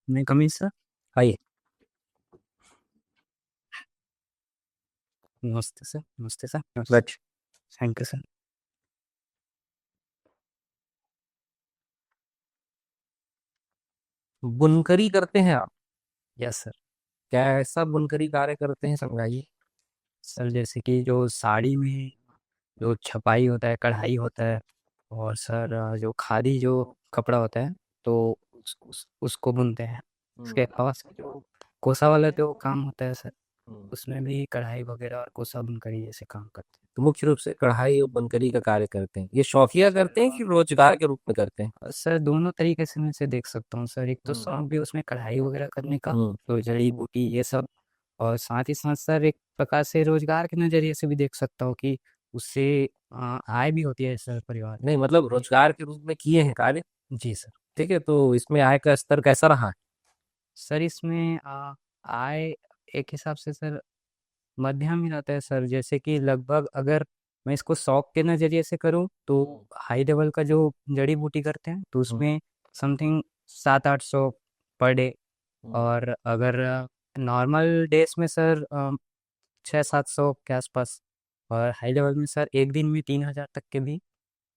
मैं कमी सर। आइए। नमस्ते सर, नमस्ते सर, बैठ। Thank you sir. बुनकरी करते हैं आप? Yes sir. क्या ऐसा बुनकरी कार्य करते हैं, समझाइए। सर जैसे कि जो साड़ी में जो छपाई होता है, कढ़ाई होता है, और सर जो खादी जो कपड़ा होता है, तो उसको बुनते हैं। इसके अलावा सर जो कोसा वाला जो काम होता है सर, उसमें भी कढ़ाई वगैरह और कोसा बुनकरी जैसे काम करते तो मुख्य रूप से कढ़ाई और बुनकरी का कार्य करते हैं। ये शौकिया करते हैं कि रोजगार के रूप में करते हैं? हैं। सर दोनों तरीके से मैं इसे देख सकता हूँ सर। एक तो हम्म। शौक भी उसमें कढ़ाई वगैरह करने का, हम्म। तो जड़ी बूटी ये सब। और साथ ही साथ सर एक प्रकार से रोजगार के नज़रिए से भी देख सकता हूँ कि उससे आय भी होती है सर परिवार नहीं, मतलब रोजगार के रूप में किए हैं कार्य। की। जी सर। ठीक है, तो इसमें आय का स्तर कैसा रहा है? सर इसमें आय एक हिसाब से सर मध्यम ही रहता है सर। जैसे कि लगभग अगर मैं इसको शौक के नज़रिए से करूँ तो हाई लेवल का जो जड़ी बूटी करते हैं तो हम्म। उसमें समथिंग 700-800 पर डे। हम्म। और अगर नॉर्मल डेज में सर 600-700 के आसपास। और हाई लेवल में सर एक दिन में 3,000 तक के भी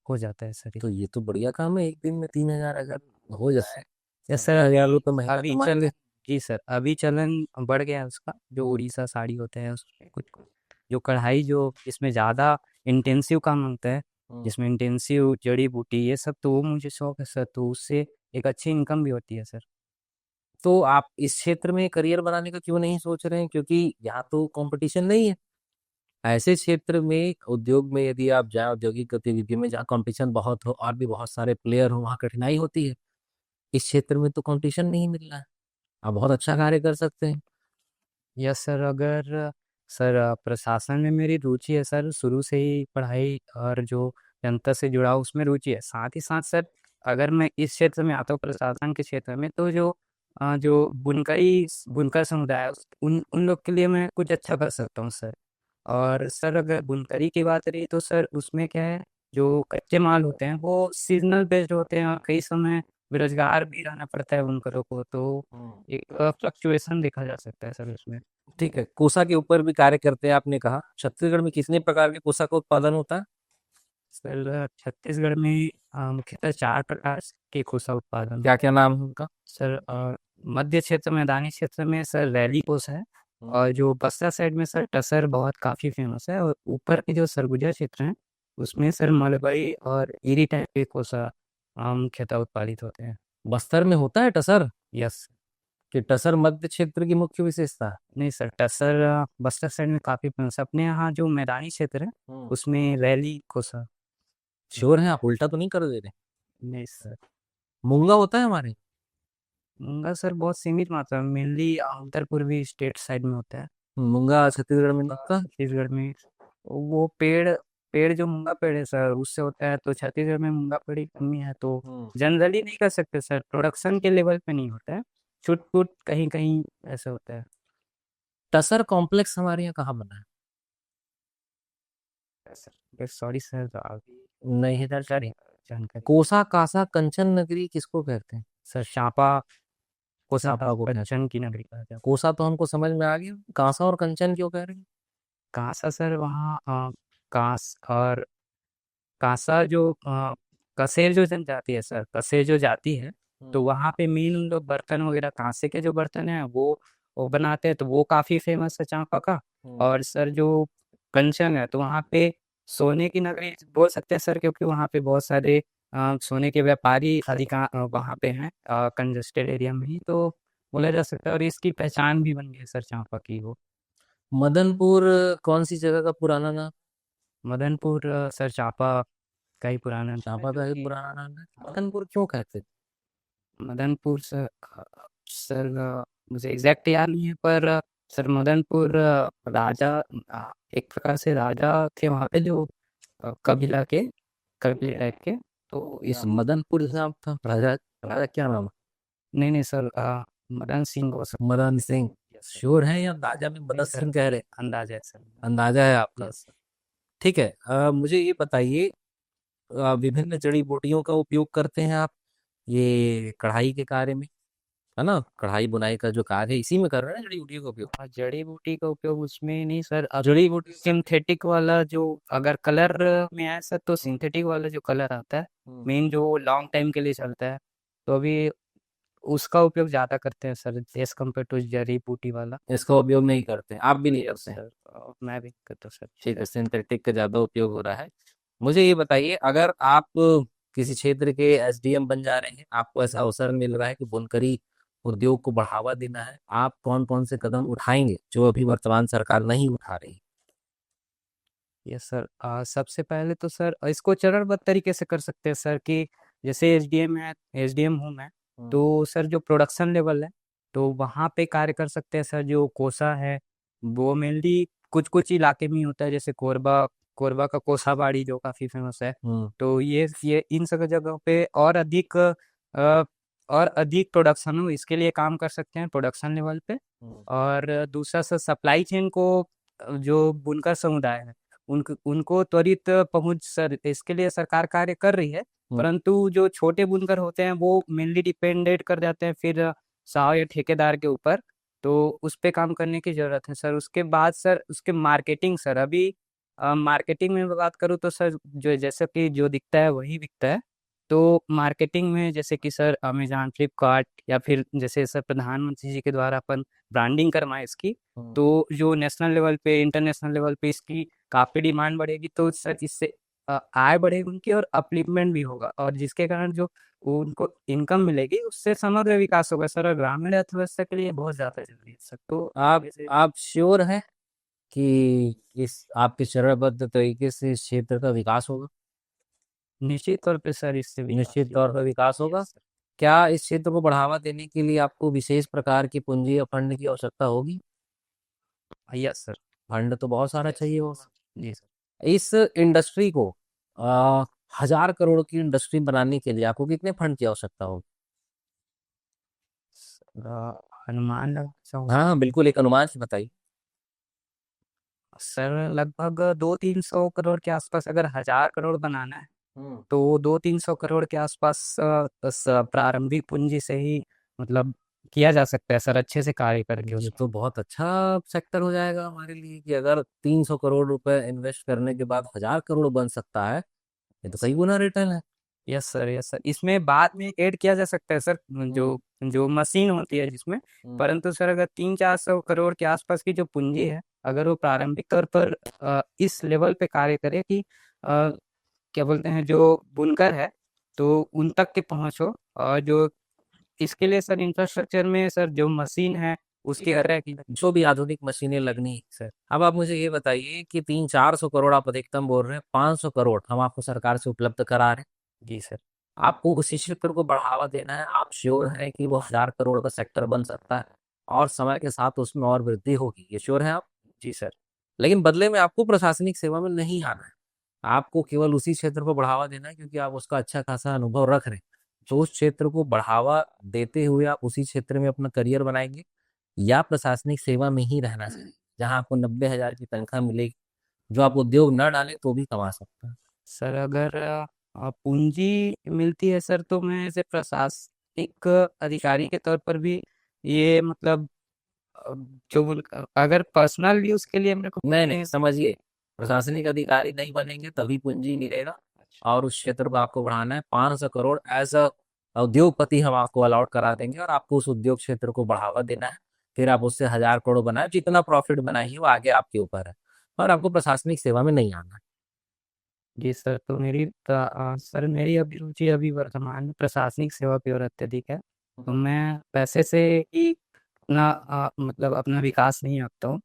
हो जाता है सर। तो ये तो बढ़िया काम है, एक दिन में 3,000 अगर हो जाए। यस सर, 1,000 रुपये महीना अभी कमाएंगे। चल जी सर, अभी चलन बढ़ गया है उसका। जो हम्म। उड़ीसा साड़ी होते हैं उसमें कुछ कुछ जो कढ़ाई जो इसमें ज़्यादा इंटेंसिव काम होता है, हम्म। जिसमें इंटेंसिव जड़ी बूटी ये सब, तो वो मुझे शौक है सर। तो उससे एक अच्छी इनकम भी होती है सर। तो आप इस क्षेत्र में करियर बनाने का क्यों नहीं सोच रहे हैं? क्योंकि यहाँ तो कंपटीशन नहीं है। ऐसे क्षेत्र में, उद्योग में यदि आप जाए, औद्योगिक गतिविधि में जहाँ कंपटीशन बहुत हो और भी बहुत सारे प्लेयर हो, वहाँ कठिनाई होती है। इस क्षेत्र में तो कंपटीशन नहीं मिल रहा है। आप बहुत अच्छा कार्य कर सकते हैं। Yes sir. अगर सर प्रशासन में मेरी रुचि है सर, शुरू से ही पढ़ाई और जो जनता से जुड़ा हूँ उसमें रुचि है। साथ ही साथ सर अगर मैं इस क्षेत्र में आता हूँ प्रशासन के क्षेत्र में, तो जो बुनकर समुदाय है उन उन लोग के लिए मैं कुछ अच्छा कर सकता हूँ सर। और सर अगर बुनकरी की बात रही तो सर उसमें क्या है, जो कच्चे माल होते हैं वो सीजनल बेस्ड होते हैं, और कई समय बेरोजगार भी रहना पड़ता है बुनकरों को। तो हम्म। एक फ्लक्चुएशन देखा जा सकता है सर उसमें। ठीक है, कोसा के ऊपर भी कार्य करते हैं आपने कहा। छत्तीसगढ़ में कितने प्रकार के कोसा का उत्पादन होता है? सर छत्तीसगढ़ में मुख्यतः 4 प्रकार के कोसा उत्पादन क्या होते क्या हैं नाम है उनका? सर। मध्य क्षेत्र, मैदानी क्षेत्र में सर रैली कोसा है। हम्म। और जो बस्तर साइड में सर टसर बहुत काफ़ी फेमस है। और ऊपर के जो सरगुजा क्षेत्र हैं उसमें सर मलबरी और ईरी टाइप के कोसा मुख्यतः उत्पादित होते हैं। बस्तर में होता है टसर? यस। कि टसर मध्य क्षेत्र की मुख्य विशेषता है? नहीं सर, टसर बस्तर साइड में काफ़ी फेमस है। अपने यहाँ जो मैदानी क्षेत्र है हम्म। उसमें रैली कोसा। श्योर है आप उल्टा तो नहीं कर दे रहे? नहीं सर। मूंगा होता है हमारे? मूंगा सर बहुत सीमित मात्रा में, मेनली उत्तर पूर्वी स्टेट साइड में होता है। मूंगा छत्तीसगढ़ में नहीं होता। छत्तीसगढ़ में वो पेड़ पेड़ जो मूंगा पेड़ है सर उससे होता है, तो छत्तीसगढ़ में मूंगा पेड़ की कमी है। तो हम्म। जनरली नहीं कर सकते सर, प्रोडक्शन के लेवल पे नहीं होता है। छुट पुट कहीं कहीं ऐसा होता है। टसर कॉम्प्लेक्स हमारे यहाँ कहाँ बना है? सर सॉरी सर, तो अभी नहीं है सर, सर जानकारी। कोसा कासा कंचन नगरी किसको कहते हैं? सर शापा कोसा चापा को कहते हैं। बच्चन की नगरी कहा जाता है। कोसा तो हमको समझ में आ गया, कांसा और कंचन क्यों कह रहे हैं? कांसा सर वहाँ कांस और कांसा जो कसेर जो जनजाति है सर, कसेर जो जाति है, तो हम्म। वहाँ पे मीन लोग बर्तन वगैरह कांसे के जो बर्तन हैं वो बनाते हैं, तो वो काफ़ी फेमस है चांपा का। हम्म। और सर जो कंचन है तो वहाँ पे सोने की नगरी बोल सकते हैं सर, क्योंकि वहाँ पे बहुत सारे सोने के व्यापारी वहाँ पे हैं कंजस्टेड एरिया में ही, तो बोला जा सकता है। और इसकी पहचान भी बन गई है सर चांपा की वो। मदनपुर कौन सी जगह का पुराना नाम? मदनपुर सर चांपा का ही पुराना नाम है, चांपा जो का ही कि पुराना नाम है। मदनपुर क्यों कहते थे? मदनपुर सर सर मुझे एग्जैक्ट याद नहीं है, पर सर मदनपुर राजा एक प्रकार से राजा थे वहाँ पे, जो कबीला के कबीले टाइप के। तो या इस मदनपुर नाम था राजा? राजा क्या नाम नहीं नहीं सर, मदन सिंह हो है? सकता मदन सिंह? है। Yes sir. श्योर है या अंदाजा में नहीं मदन सर, सिंह कह रहे? अंदाजा है सर। अंदाजा है आपका? Yes sir. ठीक है, मुझे ये बताइए, विभिन्न जड़ी बूटियों का उपयोग करते हैं आप ये कढ़ाई के कार्य में? है ना? कढ़ाई बुनाई का जो कार्य है इसी में कर रहे हैं, जड़ी बूटी का उपयोग। जड़ी बूटी का उपयोग उसमें नहीं सर, अब जड़ी बूटी सिंथेटिक वाला जो अगर कलर में है सर, तो सिंथेटिक वाला जो कलर आता है हम्म, मेन, जो लॉन्ग टाइम के लिए चलता है, तो अभी उसका उपयोग ज़्यादा करते हैं सर एज कम्पेयर टू जड़ी बूटी वाला। इसका उपयोग नहीं करते, आप भी नहीं यस करते हैं? सर, मैं भी करता हूँ सर। ठीक है, सिंथेटिक का ज्यादा उपयोग हो रहा है। मुझे ये बताइए, अगर आप किसी क्षेत्र के एसडीएम बन जा रहे हैं, आपको ऐसा अवसर मिल रहा है कि बुनकरी उद्योग को बढ़ावा देना है, आप कौन कौन से कदम उठाएंगे जो अभी वर्तमान सरकार नहीं उठा रही? यस सर, सबसे पहले तो सर इसको चरणबद्ध तरीके से कर सकते हैं सर, कि जैसे एसडीएम है, एसडीएम हूँ मैं, हम्म, तो सर जो प्रोडक्शन लेवल है तो वहाँ पे कार्य कर सकते हैं सर। जो कोसा है वो मेनली कुछ कुछ इलाके में ही होता है, जैसे कोरबा, कोरबा का कोसा बाड़ी जो काफ़ी फेमस है। हम्म, तो ये इन सब जगहों पे और अधिक प्रोडक्शन हो, इसके लिए काम कर सकते हैं प्रोडक्शन लेवल पे। हम्म, और दूसरा सर सप्लाई चेन को, जो बुनकर समुदाय है उनको उनको त्वरित पहुंच सर, इसके लिए सरकार कार्य कर रही है। हम्म, परंतु जो छोटे बुनकर होते हैं वो मेनली डिपेंडेंट कर जाते हैं फिर साव या ठेकेदार के ऊपर, तो उस पे काम करने की जरूरत है सर। उसके बाद सर उसके मार्केटिंग सर, अभी मार्केटिंग में बात करूँ तो सर जो जैसे कि जो दिखता है वही बिकता है। तो मार्केटिंग में जैसे कि सर अमेजॉन, फ्लिपकार्ट, या फिर जैसे सर प्रधानमंत्री जी के द्वारा अपन ब्रांडिंग करवाएं इसकी, हम्म। तो जो नेशनल लेवल पे, इंटरनेशनल लेवल पे इसकी काफ़ी डिमांड बढ़ेगी, तो सर इससे आय बढ़ेगी उनकी और अपलिफ्टमेंट भी होगा, और जिसके कारण जो उनको इनकम मिलेगी उससे समग्र विकास होगा सर, और ग्रामीण अर्थव्यवस्था के लिए बहुत ज़्यादा जरूरी है सर। तो आप जैसे आप श्योर हैं कि इस आपके चरणबद्ध तरीके से इस क्षेत्र का विकास होगा? निश्चित तौर पे सर इससे विकास निश्चित ही तौर होगा। पर विकास होगा। यस क्या इस क्षेत्र को बढ़ावा देने के लिए आपको विशेष प्रकार की पूंजी या फंड की आवश्यकता होगी? Sir, yes sir. फंड तो बहुत सारा चाहिए होगा। जी सर। इस इंडस्ट्री को 1,000 करोड़ की इंडस्ट्री बनाने के लिए आपको कितने फंड की आवश्यकता होगी? अनुमान लगा चाहूँ हाँ हाँ, बिल्कुल, एक अनुमान से बताइए। सर, लगभग 200-300 करोड़ के आसपास, अगर 1000 करोड़ बनाना है हम्म। तो 200-300 करोड़ के आसपास प्रारंभिक पूंजी से ही मतलब किया जा सकता है सर, अच्छे से कार्य करके ये उसमें। तो बहुत अच्छा सेक्टर हो जाएगा हमारे लिए कि अगर 300 करोड़ रुपए इन्वेस्ट करने के बाद 1,000 करोड़ बन सकता है। ये तो कई गुना रिटर्न है। यस सर, यस सर, इसमें बाद में ऐड किया जा सकता है सर, हम्म, जो जो मशीन होती है जिसमें। हम्म, परंतु सर अगर 300-400 करोड़ के आसपास की जो पूंजी है, अगर वो प्रारंभिक तौर पर इस लेवल पे कार्य करे कि क्या बोलते हैं, जो बुनकर है तो उन तक की पहुंच हो, और जो इसके लिए सर इंफ्रास्ट्रक्चर में सर जो मशीन है उसकी अरे की। जो भी आधुनिक मशीनें लगनी है। सर अब आप मुझे ये बताइए कि 300-400 करोड़ आप अधिकतम बोल रहे हैं, 500 करोड़ हम आपको सरकार से उपलब्ध करा रहे हैं। जी सर। आपको उसी क्षेत्र को बढ़ावा देना है, आप श्योर हैं कि वो 1,000 करोड़ का सेक्टर बन सकता है और समय के साथ उसमें और वृद्धि होगी, ये श्योर है आप? जी सर। लेकिन बदले में आपको प्रशासनिक सेवा में नहीं आना है, आपको केवल उसी क्षेत्र को बढ़ावा देना है क्योंकि आप उसका अच्छा खासा अनुभव रख रहे हैं। तो उस क्षेत्र को बढ़ावा देते हुए आप उसी क्षेत्र में अपना करियर बनाएंगे, या प्रशासनिक सेवा में ही रहना चाहिए जहां आपको 90,000 की तनख्वाह मिलेगी, जो आप उद्योग न डालें तो भी कमा सकते हैं? सर अगर पूंजी मिलती है सर, तो मैं ऐसे प्रशासनिक अधिकारी के तौर पर भी ये मतलब अ, अगर पर्सनल यूज के लिए मेरे को नहीं नहीं, पूछते हैं। समझिए, प्रशासनिक अधिकारी नहीं बनेंगे तभी पूंजी मिलेगा। और उस क्षेत्र को आपको बढ़ाना है, 500 करोड़ एज अ उद्योगपति हम आपको अलॉट करा देंगे और आपको उस उद्योग क्षेत्र को बढ़ावा देना है। फिर आप उससे 1,000 करोड़ बनाए, जितना प्रॉफिट बनाइए वो आगे आपके ऊपर है, और आपको प्रशासनिक सेवा में नहीं आना है। जी सर, तो सर मेरी अभिरुचि अभी वर्तमान में प्रशासनिक सेवा की ओर अत्यधिक है, तो मैं पैसे से ही अपना मतलब अपना विकास नहीं आंकता हूँ।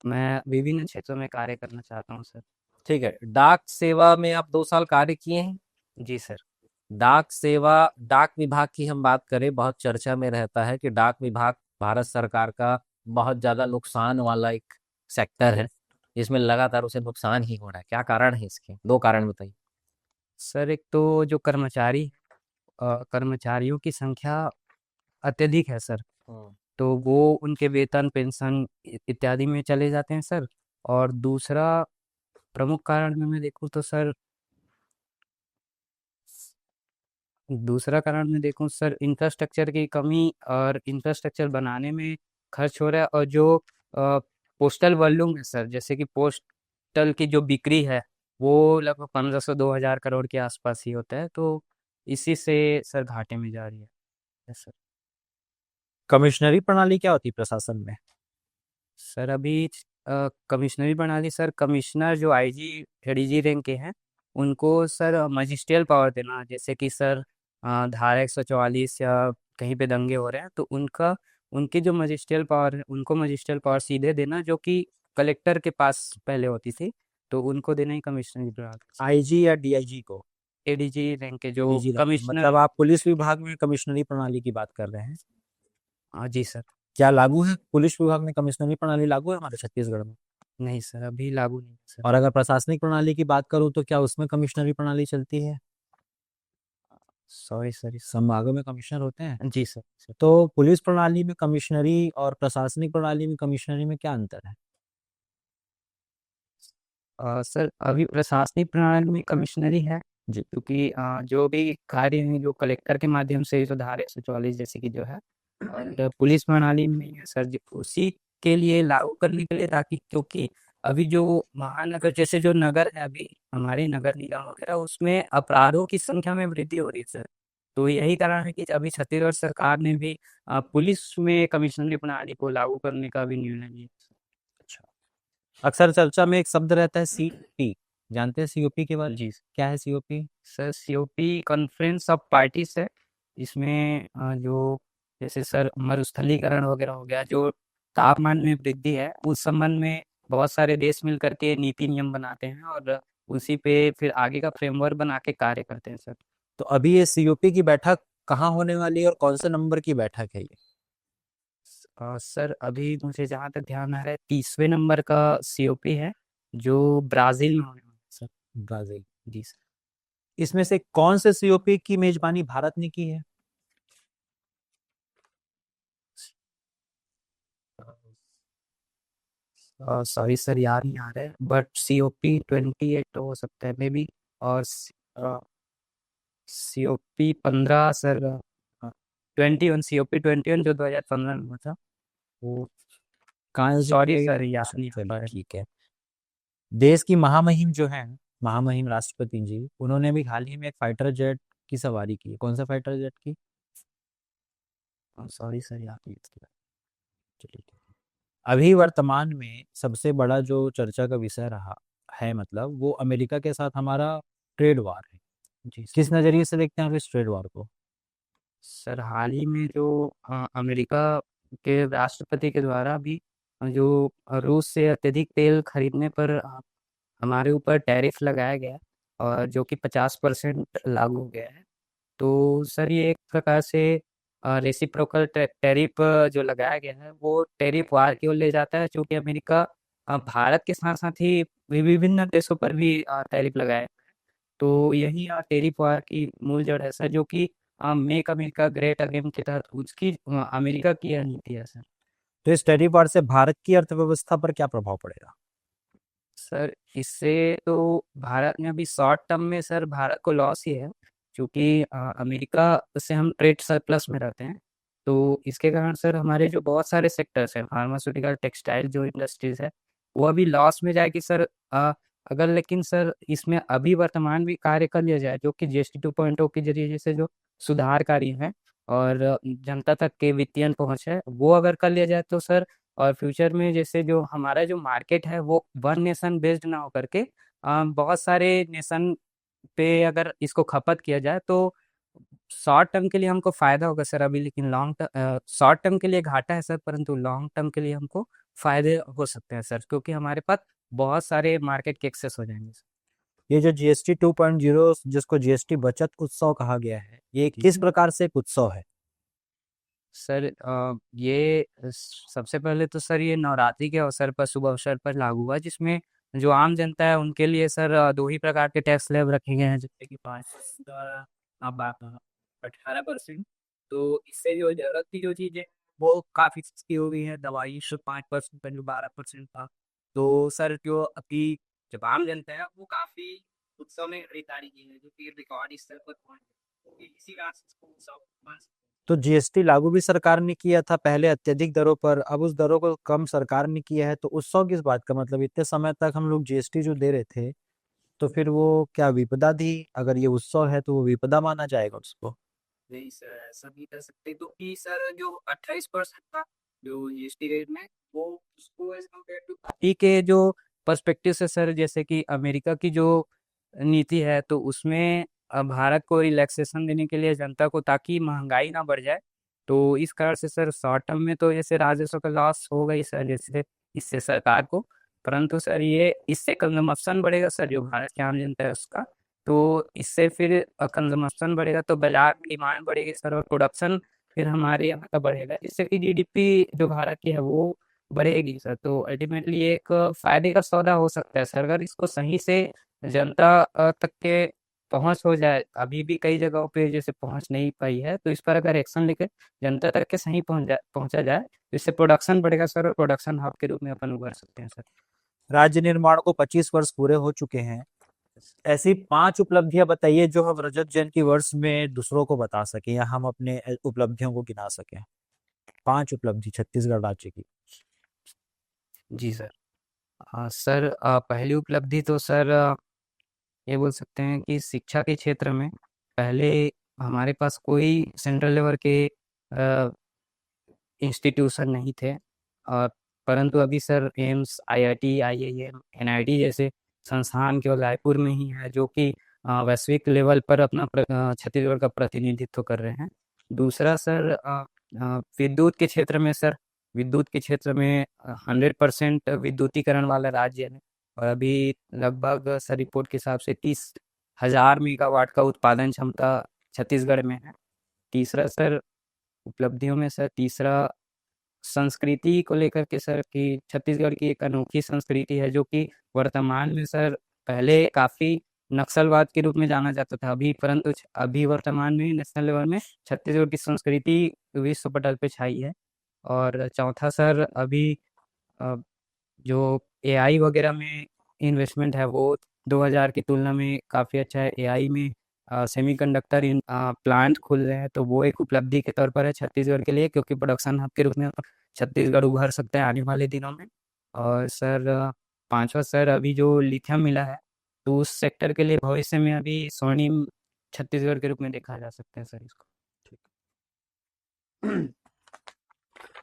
मैं विभिन्न क्षेत्रों में कार्य करना चाहता हूँ सर। ठीक है, डाक सेवा में आप 2 साल कार्य किए हैं। जी सर। डाक सेवा, डाक विभाग की हम बात करें, बहुत चर्चा में रहता है कि डाक विभाग भारत सरकार का बहुत ज्यादा नुकसान वाला एक सेक्टर है, जिसमें लगातार उसे नुकसान ही हो रहा है। क्या कारण है इसके? 2 कारण बताइए। सर एक तो जो कर्मचारियों की संख्या अत्यधिक है सर, हम्म, तो वो उनके वेतन, पेंशन इत्यादि में चले जाते हैं सर। और दूसरा प्रमुख कारण में मैं देखूँ तो सर दूसरा कारण मैं देखूँ सर, इंफ्रास्ट्रक्चर की कमी और इंफ्रास्ट्रक्चर बनाने में खर्च हो रहा है, और जो पोस्टल वॉल्यूम है सर, जैसे कि पोस्टल की जो बिक्री है वो लगभग 1500-2000 करोड़ के आसपास ही होता है, तो इसी से सर घाटे में जा रही है। Yes sir. कमिश्नरी प्रणाली क्या होती है प्रशासन में? सर अभी कमिश्नरी प्रणाली सर, कमिश्नर जो आईजी एडीजी रैंक के हैं उनको सर मजिस्ट्रियल पावर देना, जैसे कि सर धारा 144 या कहीं पे दंगे हो रहे हैं तो उनकी जो मजिस्ट्रियल पावर है उनको मजिस्ट्रियल पावर सीधे देना, जो कि कलेक्टर के पास पहले होती थी, तो उनको देना ही कमिश्नरी प्रणाली। आईजी या डीआईजी को? एडीजी रैंक के जो डीजी रैंक कमिश्नर। मतलब आप पुलिस विभाग में कमिश्नरी प्रणाली की बात कर रहे हैं? हाँ जी सर। क्या लागू है पुलिस विभाग में कमिश्नरी प्रणाली लागू है हमारे छत्तीसगढ़ में? नहीं सर, अभी लागू नहीं है सर। और अगर प्रशासनिक प्रणाली की बात करूं तो क्या उसमें कमिश्नरी प्रणाली चलती है? Sorry sir. संभागों में कमिश्नर होते हैं। जी सर। तो पुलिस प्रणाली में कमिश्नरी और प्रशासनिक प्रणाली में कमिश्नरी में क्या अंतर है? सर अभी प्रशासनिक प्रणाली में कमिश्नरी है, जी। क्योंकि जो भी कार्य है जो कलेक्टर के माध्यम से जो धारा 144 जैसे कि जो है, और पुलिस प्रणाली में है सर उसी के लिए लागू करने के लिए, ताकि क्योंकि अभी जो महानगर जैसे जो नगर है, अभी हमारे नगर निगम वगैरह उसमें अपराधों की संख्या में वृद्धि हो रही है सर। तो यही कारण है कि अभी छत्तीसगढ़ सरकार ने भी पुलिस में कमिश्नरी प्रणाली को लागू करने का भी निर्णय लिया। अच्छा। अक्सर चर्चा में एक शब्द रहता है सीओपी, जानते हैं सीओपी के बारे में? जी क्या है COP? Sir, COP conference of parties है। इसमें जो जैसे सर मरुस्थलीकरण वगैरह हो गया, जो तापमान में वृद्धि है उस संबंध में बहुत सारे देश मिल करके नीति नियम बनाते हैं, और उसी पे फिर आगे का फ्रेमवर्क बना के कार्य करते हैं सर। तो अभी ये सीओपी की बैठक कहाँ होने वाली है और कौन से नंबर की बैठक है ये? सर अभी मुझे जहाँ तक ध्यान आ रहा है 30वें नंबर का सीओपी है, जो ब्राजील में होने वाला है सर। ब्राजील। जी सर। इसमें से कौन से सीओपी की मेजबानी भारत ने की है? सॉरी सर, याद नहीं आ रहा है, बट सीओपी 28 हो सकता है मे बी, और सीओपी 15 सर, 21, सीओपी 21 जो 2015 में हुआ था वो। कहाँ सॉरी से? सर, याद अच्छा, नहीं आ पा चलिए रहा है। ठीक है। देश की महामहिम जो है, महामहिम राष्ट्रपति जी, उन्होंने भी हाल ही में एक फाइटर जेट की सवारी की। कौन सा फाइटर जेट की? सॉरी सर, याद नहीं आ चलिए ठीक है। अभी वर्तमान में सबसे बड़ा जो चर्चा का विषय रहा है, मतलब वो अमेरिका के साथ हमारा ट्रेड वार है। रहा। जी किस नजरिए से देखते हैं आप इस ट्रेड वार को? सर, हाल ही में जो अमेरिका के राष्ट्रपति के द्वारा भी जो रूस से अत्यधिक तेल खरीदने पर हमारे ऊपर टैरिफ लगाया गया, और जो कि 50% लागू हो गया है, तो सर ये एक प्रकार से रेसिप्रोकल टैरिफ जो लगाया गया है वो टैरिफ वार की ओर ले जाता है, क्योंकि अमेरिका भारत के साथ साथ ही विभिन्न देशों पर भी टैरिफ लगाए। तो यही टैरिफ वार की मूल जड़ है सर, जो कि मेक अमेरिका ग्रेट अगेन के तहत उसकी अमेरिका की यह नीति है सर। तो इस टैरिफ वार से भारत की अर्थव्यवस्था पर क्या प्रभाव पड़ेगा? सर इससे तो भारत में अभी शॉर्ट टर्म में सर भारत को लॉस ही है, क्योंकि अमेरिका से हम ट्रेड सरप्लस में रहते हैं। तो इसके कारण सर हमारे जो बहुत सारे सेक्टर्स हैं, फार्मास्यूटिकल, टेक्सटाइल जो इंडस्ट्रीज है, वो अभी लॉस में जाएगी सर। अगर लेकिन सर इसमें अभी वर्तमान में कार्य कर लिया जाए, जो कि जीएसटी 2.0 के जरिए जैसे जो सुधार कार्य हैं, और जनता तक के वित्तीयन पहुंच है वो अगर कर लिया जाए, तो सर और फ्यूचर में जैसे जो हमारा जो मार्केट है वो वन नेशन बेस्ड ना होकर के बहुत सारे नेशन पे अगर इसको खपत किया जाए, तो शॉर्ट टर्म के लिए हमको फायदा होगा सर अभी, लेकिन लॉन्ग टर्म, शॉर्ट टर्म के लिए घाटा है सर, परंतु लॉन्ग टर्म के लिए हमको फायदे हो सकते हैं सर, क्योंकि हमारे पास बहुत सारे मार्केट के एक्सेस हो जाएंगे सर। ये जो जीएसटी 2.0 जिसको जीएसटी बचत उत्सव कहा गया है, ये ठीक किस है प्रकार से एक उत्सव है? सर, ये सबसे पहले तो सर ये नवरात्रि के अवसर पर, शुभ अवसर पर लागू हुआ, जिसमें जो आम जनता है उनके लिए सर दो ही प्रकार के टैक्स स्लैब रखे गए हैं, जैसे कि 18%। तो इससे जो जरूरत की जो चीज़ें वो काफ़ी सस्ती हो गई है, दवाई से 5% का जो 12% था। तो सर जो अभी जब आम जनता है वो काफ़ी उत्सव में खरीदारी की है, जो कि रिकॉर्ड स्तर पर पहुंच गई। इसी कारण से इसको सब तो जीएसटी लागू भी सरकार ने किया था पहले अत्यधिक दरों पर, अब उस दरों को कम सरकार ने किया है, तो उत्सव किस बात का? मतलब इतने समय तक हम लोग जीएसटी जो दे रहे थे, तो फिर वो क्या विपदा थी? अगर ये उत्सव है तो वो विपदा माना जाएगा उसको? नहीं सर, ऐसा नहीं कर सकते, तो कि सर जो 28% था जो जीएसटी रेट में, वो उसको एज कम्पेयर टू बाकी के जो पर्सपेक्टिव से सर, जैसे कि अमेरिका की जो नीति है, तो उसमें भारत को रिलैक्सेशन देने के लिए जनता को, ताकि महंगाई ना बढ़ जाए, तो इस कारण से सर शॉर्ट टर्म में तो जैसे राजस्व का लॉस हो गई सर, जैसे इससे सरकार को, परंतु सर ये इससे कंजम्पशन बढ़ेगा सर, जो भारत की आम जनता है उसका, तो इससे फिर कंजम्पशन बढ़ेगा तो बाजार में डिमांड बढ़ेगी सर, और प्रोडक्शन फिर हमारे यहाँ का बढ़ेगा, जिससे कि जीडीपी जो भारत की है वो बढ़ेगी सर। तो अल्टीमेटली एक फायदे का सौदा हो सकता है सर, अगर इसको सही से जनता तक के पहुंच हो जाए। अभी भी कई जगहों पे जैसे पहुंच नहीं पाई है, तो इस पर अगर एक्शन लेकर जनता तक के सही पहुंचा जाए, तो इससे प्रोडक्शन बढ़ेगा सर, और प्रोडक्शन हब के रूप में अपन उभर सकते हैं सर। राज्य निर्माण को 25 वर्ष पूरे हो चुके हैं, ऐसी 5 उपलब्धियां बताइए जो हम रजत जयंती वर्ष में दूसरों को बता सकें, या हम अपने उपलब्धियों को गिना सकें। 5 उपलब्धि छत्तीसगढ़ राज्य की। जी सर। सर पहली उपलब्धि तो सर ये बोल सकते हैं कि शिक्षा के क्षेत्र में पहले हमारे पास कोई सेंट्रल लेवल के इंस्टीट्यूशन नहीं थे, और परंतु अभी sir AIIMS, IIT, IIM, NIT जैसे संस्थान केवल रायपुर में ही है, जो कि वैश्विक लेवल पर अपना छत्तीसगढ़ का प्रतिनिधित्व कर रहे हैं। दूसरा सर विद्युत के क्षेत्र में सर, विद्युत के क्षेत्र में 100% विद्युतीकरण वाला राज्य है, और अभी लगभग सर रिपोर्ट के हिसाब से 30,000 मेगावाट का उत्पादन क्षमता छत्तीसगढ़ में है। तीसरा सर उपलब्धियों में सर, तीसरा संस्कृति को लेकर के सर, कि छत्तीसगढ़ की एक अनोखी संस्कृति है, जो कि वर्तमान में सर पहले काफी नक्सलवाद के रूप में जाना जाता था, अभी परंतु अभी वर्तमान में नेशनल लेवल में छत्तीसगढ़ की संस्कृति विश्व पटल पे छाई है। और चौथा सर अभी अ, जो एआई वगैरह में इन्वेस्टमेंट है, वो 2000 की तुलना में काफ़ी अच्छा है। एआई में सेमीकंडक्टर इन प्लांट खुल रहे हैं, तो वो एक उपलब्धि के तौर पर है छत्तीसगढ़ के लिए, क्योंकि प्रोडक्शन हब के रूप में छत्तीसगढ़ उभर सकता है आने वाले दिनों में। और सर पांचवा सर, अभी जो लिथियम मिला है, तो उस सेक्टर के लिए भविष्य में अभी स्वर्णिम छत्तीसगढ़ के रूप में देखा जा सकता है सर इसको।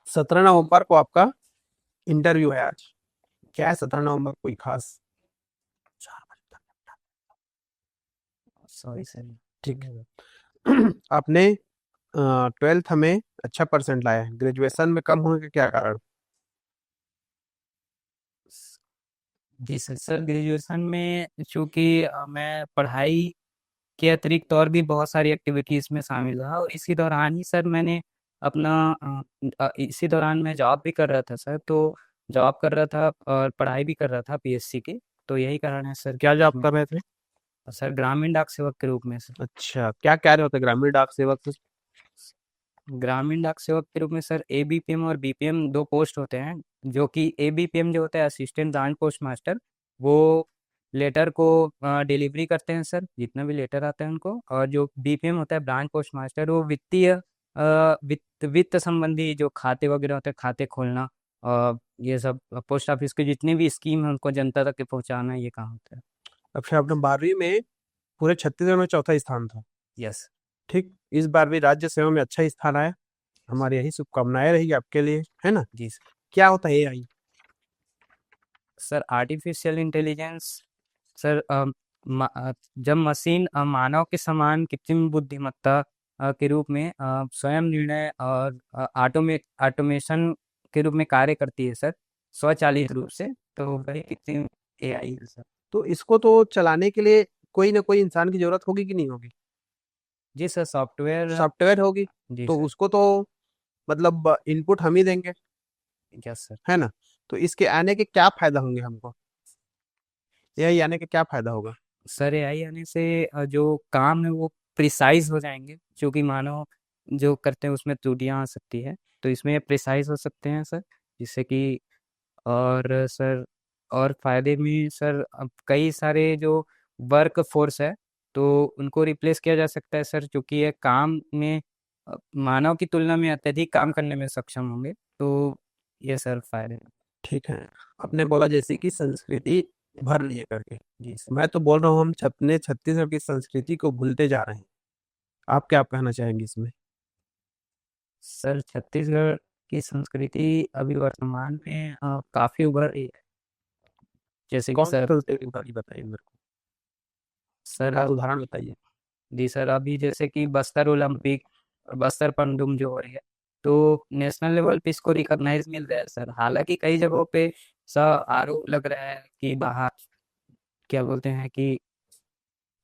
17 नवंबर को आपका इंटरव्यू है आज, क्या है 17 नवंबर कोई खास? Sorry sir. ठीक है। आपने 12th में अच्छा परसेंट लाया है, ग्रेजुएशन में कम होने का क्या कारण? जी सर, सर ग्रेजुएशन में चूंकि मैं पढ़ाई के अतिरिक्त और भी बहुत सारी एक्टिविटीज़ में शामिल रहा, और इसी दौरान ही सर मैंने अपना इसी दौरान मैं जॉब भी कर रहा था सर, तो जॉब कर रहा था और पढ़ाई भी कर रहा था पीएससी की, तो यही कारण है सर क्या कि जॉब कर रहे थे? सर ग्रामीण डाक सेवक के रूप में सर। अच्छा, क्या क्या रहे होते ग्रामीण डाक सेवक से? ग्रामीण डाक सेवक के रूप में सर एबीपीएम और बीपीएम दो पोस्ट होते हैं, जो कि एबीपीएम जो होता है असिस्टेंट ब्रांच पोस्ट मास्टर, वो लेटर को डिलीवरी करते हैं सर, जितना भी लेटर आता है उनको, और जो बीपीएम होता है ब्रांच पोस्ट मास्टर, वो वित्तीय वित्त वित्त संबंधी जो खाते वगैरह होते हैं, खाते खोलना और ये सब पोस्ट ऑफिस की जितनी भी स्कीम है उनको जनता तक के पहुंचाना, ये काम होता है। अच्छा, आपने 12वीं में पूरे छत्तीसगढ़ में चौथा स्थान था। यस। ठीक, इस बार भी राज्य सेवा में अच्छा स्थान आया, हमारी यही शुभकामनाएं रहेगी आपके लिए, है ना? जी सर। क्या होता है AI? Sir artificial intelligence sir जब मशीन मानव के समान कृत्रिम बुद्धिमत्ता के रूप में स्वयं निर्णय और ऑटोमेशन के रूप में कार्य करती है सर, स्वचालित रूप से, तो वही कृत्रिम एआई है सर। तो इसको तो चलाने के लिए कोई ना कोई इंसान की जरूरत होगी कि नहीं होगी? जी सर, सॉफ्टवेयर। सॉफ्टवेयर होगी, जी तो सर। उसको तो मतलब इनपुट हम ही देंगे, यस सर। है ना? तो इसके आने के क्या फायदा होंगे हमको? एआई आने के क्या फायदा होगा? सर एआई आने से जो काम है वो प्रिसाइज हो जाएंगे, जो कि मानव जो करते हैं उसमें त्रुटियां आ सकती है, तो इसमें प्रिसाइज हो सकते हैं सर, जिससे कि और सर और फायदे में सर अब कई सारे जो वर्क फोर्स है तो उनको रिप्लेस किया जा सकता है सर, क्योंकि ये काम में मानव की तुलना में अत्यधिक काम करने में सक्षम होंगे। तो ये सर फायदे हैं। ठीक है। आपने बोला जैसे कि संस्कृति भर लिए करके, जी सर। मैं तो बोल रहा हूँ हम अपने छत्तीसगढ़ की संस्कृति को भूलते जा रहे हैं। आप क्या कहना चाहेंगे इसमें? सर छत्तीसगढ़ की संस्कृति अभी वर्तमान में काफी उभर रही है। जैसे कि कौन सर संस्कृति बताइए मेरे को, सर एक उदाहरण बताइए। जी सर, अभी जैसे कि बस्तर ओलंपिक और बस्तर पनडुम जो हो रही है, तो नेशनल लेवल पे इसको रिकॉग्नाइज मिल रहा है सर। हालांकि कई जगहों पे आरोप लग रहा है कि बाहर क्या बोलते हैं कि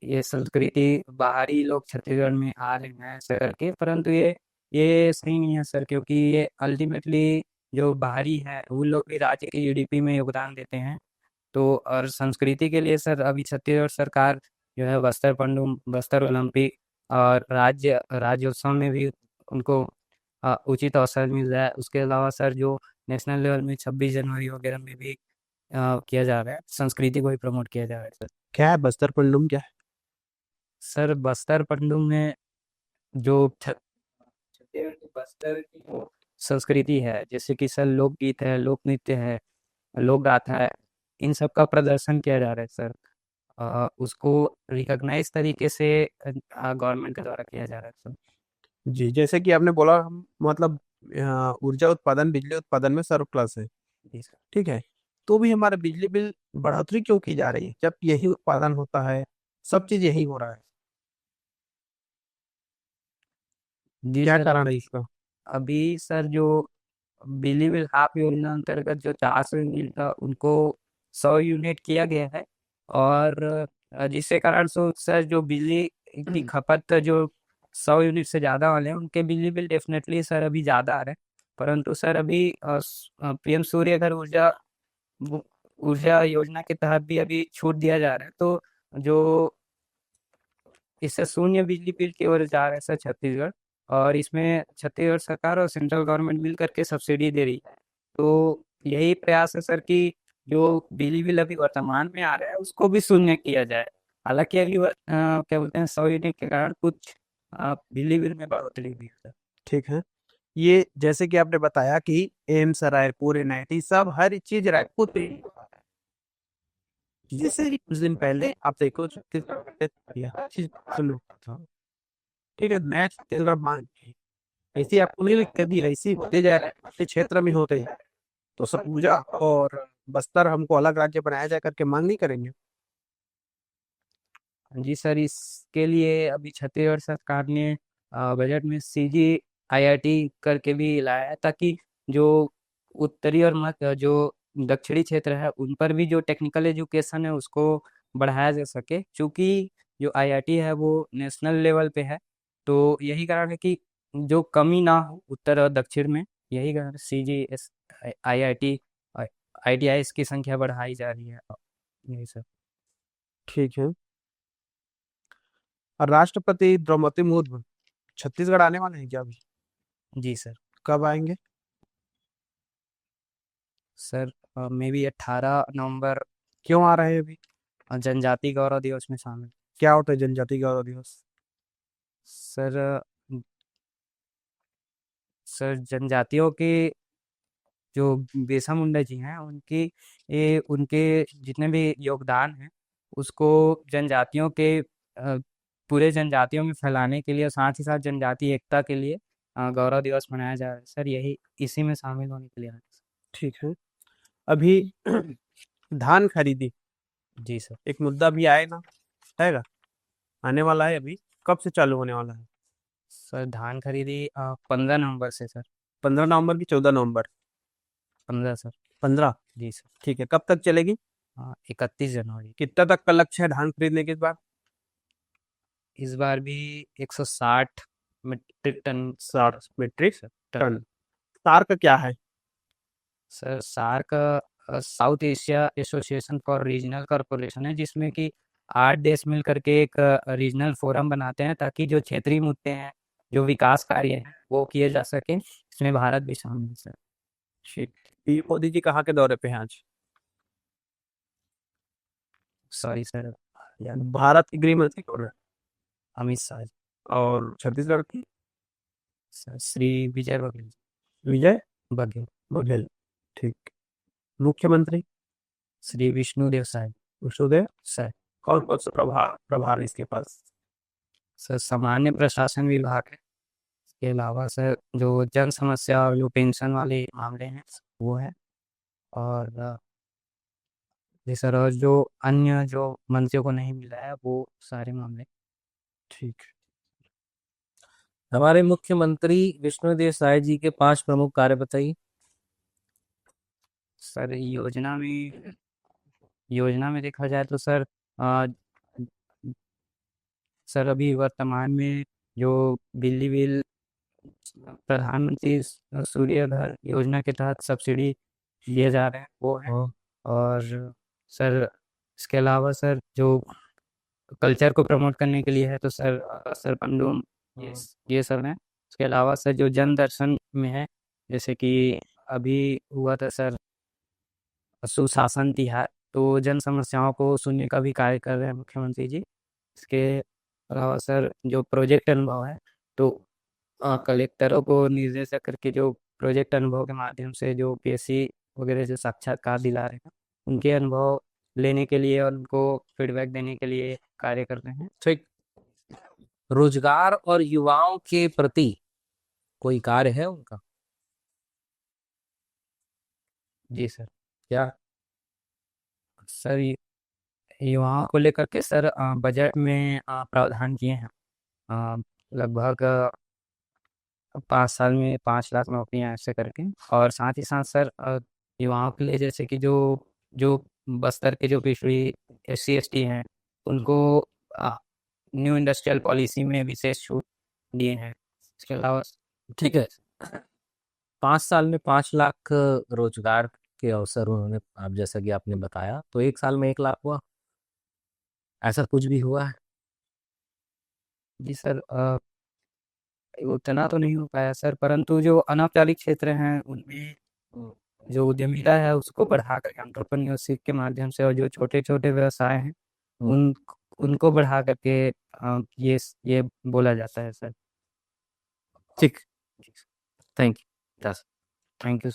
ये संस्कृति बाहरी लोग छत्तीसगढ़ में आ रहे हैं ऐसे करके, परंतु ये सही नहीं है सर, क्योंकि ये अल्टीमेटली जो बाहरी है वो लोग भी राज्य के जीडीपी में योगदान देते हैं। तो और संस्कृति के लिए सर अभी छत्तीसगढ़ सरकार जो है बस्तर पंडुम, बस्तर ओलंपिक और राज्योत्सव में भी उनको उचित अवसर मिल रहा है। उसके अलावा सर जो नेशनल लेवल में 26 जनवरी वगैरह में भी किया जा रहा है, संस्कृति को भी प्रमोट किया जा रहा है सर। क्या है बस्तर पंडुम, क्या है? सर बस्तर पंडुम में जो छत्तीसगढ़ की बस्तर की जो संस्कृति है, जैसे कि सर लोकगीत है, लोक नृत्य है, लोक गाथा है, इन सब का प्रदर्शन किया जा रहा है सर। उसको रिकॉग्नाइज तरीके से गवर्नमेंट के द्वारा किया जा रहा है सर। जी, जैसे कि आपने बोला हम मतलब ऊर्जा उत्पादन, बिजली उत्पादन में सर्व क्लास है, जी सर। ठीक है। तो भी हमारा बिजली बिल बढ़ोतरी क्यों की जा रही है जब यही उत्पादन होता है, सब चीज यही हो रहा है? जी क्या सर, कारण है इसका? अभी सर जो बिजली बिल हाफ योजना अंतर्गत जो 400 यूनिट था उनको 100 यूनिट किया गया है। और जिसके कारण से सर जो बिजली की खपत जो 100 यूनिट से ज़्यादा वाले हैं उनके बिजली बिल डेफिनेटली सर अभी ज़्यादा आ रहे हैं। परंतु सर अभी पीएम सूर्य घर ऊर्जा योजना के तहत भी अभी छूट दिया जा रहा है। तो जो इससे शून्य बिजली बिल की ओर जा रहा है सर छत्तीसगढ़, और इसमें छत्तीसगढ़ सरकार और सेंट्रल गवर्नमेंट मिल करके सब्सिडी दे रही है। तो यही प्रयास है सर कि जो बिजली बिल अभी वर्तमान में आ रहा है उसको भी शून्य किया जाए। हालांकि अभी क्या बोलते हैं 100 यूनिट के कारण कुछ बिजली बिल में बढ़ोतरी हुई है सर। ठीक है। ये जैसे कि आपने बताया कि एम्स रायपुर, एनआईटी, सब हर चीज रायपुर पे ही होता है। जैसे कि कुछ दिन पहले आप देखो छत्तीसगढ़ में हर चीज चालू था, ठीक है। मैं छत्तीसगढ़ मांग की ऐसी आपको नहीं लगती अभी ऐसी होते जा रहे हैं, क्षेत्र में होते हैं, तो सरगुजा और बस्तर हमको अलग राज्य बनाया जाए करके मांग नहीं करेंगे? जी सर, इसके लिए अभी छत्तीसगढ़ सरकार ने बजट में सीजी आईआईटी करके भी लाया है, ताकि जो उत्तरी और मध्य जो दक्षिणी क्षेत्र है उन पर भी जो टेक्निकल एजुकेशन है उसको बढ़ाया जा सके। क्योंकि जो आईआईटी है वो नेशनल लेवल पे है, तो यही कारण है कि जो कमी ना हो उत्तर और दक्षिण में, यही कारण सीजी एस आईआईटी आईटीआई की संख्या बढ़ाई जा रही है। यही सर। ठीक है। और राष्ट्रपति द्रौपदी मुर्मू छत्तीसगढ़ आने वाले हैं क्या अभी? जी सर। कब आएंगे? सर मे बी 18 नवंबर क्यों आ रहे हैं अभी? जनजाति गौरव दिवस में शामिल। क्या होता है जनजाति गौरव दिवस? सर सर जनजातियों के जो बिरसा मुंडा जी हैं उनकी उनके जितने भी योगदान हैं उसको जनजातियों के पूरे जनजातियों में फैलाने के लिए, साथ ही साथ जनजातीय एकता के लिए गौरव दिवस मनाया जा रहा है सर। यही इसी में शामिल होने के लिए आए हैं ठीक है। अभी धान खरीदी जी सर। एक मुद्दा भी आए ना, आएगा, आने वाला है अभी, कब से चालू होने वाला है? सर धान खरीदी 15 नवंबर से सर। 15 नवंबर की 14 नवंबर? 15 सर। 15? जी सर। ठीक है। कब तक चलेगी? 31 जनवरी। कितना तक का लक्ष्य है धान खरीदने के बाद? इस बार भी 160 metric ton 60 metric sir ton. SAARC का क्या है? Sir SAARC South Asia Association for Regional Corporation है, जिसमें कि 8 देश मिल करके एक रीजनल फोरम बनाते हैं, ताकि जो क्षेत्रीय मुद्दे हैं, जो विकास कार्य हैं वो किए जा सके। इसमें भारत भी शामिल है सर। ठीक। मोदी जी कहाँ के दौरे पे हैं आज? सॉरी सर, भारत के गृह मंत्री कौन है? अमित शाह जी। और छत्तीसगढ़ की? सर श्री विजय बघेल विजय बघेल। बघेल, ठीक। मुख्यमंत्री? श्री विष्णुदेव साय विष्णुदेव। सर। कौन कौन सा प्रभार है इसके पास? सर सामान्य प्रशासन विभाग है। इसके अलावा सर जो जन समस्या और जो पेंशन वाले मामले हैं वो है। और जी सर, और जो अन्य जो मंत्रियों को नहीं मिला है वो सारे मामले। ठीक। हमारे मुख्यमंत्री विष्णुदेव साय जी के 5 प्रमुख कार्य बताइए। सर योजना में देखा जाए तो सर अ, सर अभी वर्तमान में जो बिजली बिल प्रधानमंत्री सूर्य घर योजना के तहत सब्सिडी दिए जा रहे हैं वो है। हाँ। और सर इसके अलावा सर जो कल्चर को प्रमोट करने के लिए है तो सर पंडुम ये सब है। इसके अलावा सर जो जन दर्शन में है, जैसे कि अभी हुआ था सर सुशासन तिहार, तो जन समस्याओं को सुनने का भी कार्य कर रहे हैं मुख्यमंत्री जी। इसके अलावा सर जो प्रोजेक्ट अनुभव है तो कलेक्टरों को निर्देश करके जो प्रोजेक्ट अनुभव के माध्यम से जो पीएससी वगैरह से साक्षात्कार दिला रहे हैं उनके अनुभव लेने के लिए और उनको फीडबैक देने के लिए कार्य कर रहे हैं। ठीक। रोजगार और युवाओं के प्रति कोई कार्य है उनका? जी सर। क्या? सर युवाओं को लेकर के सर बजट में प्रावधान किए हैं। लगभग 5 साल में 5 लाख नौकरियां ऐसे करके। और साथ ही साथ सर युवाओं के लिए जैसे कि जो जो बस्तर के जो पिछड़ी SC ST हैं उनको न्यू इंडस्ट्रियल पॉलिसी में विशेष छूट दिए हैं। इसके अलावा ठीक है। 5 साल में 5 लाख रोजगार के अवसर उन्होंने, आप जैसा कि आपने बताया, तो 1 साल में 1 लाख हुआ? ऐसा कुछ भी हुआ है? जी सर, उतना तो नहीं हो पाया सर, परंतु जो अनौपचारिक क्षेत्र हैं उनमें जो उद्यमिता है उसको बढ़ा कर एंटरप्रेन्योरशिप के माध्यम से, और जो छोटे छोटे व्यवसाय हैं उन उनको बढ़ा करके ये बोला जाता है सर। ठीक। Thank you. Thank you.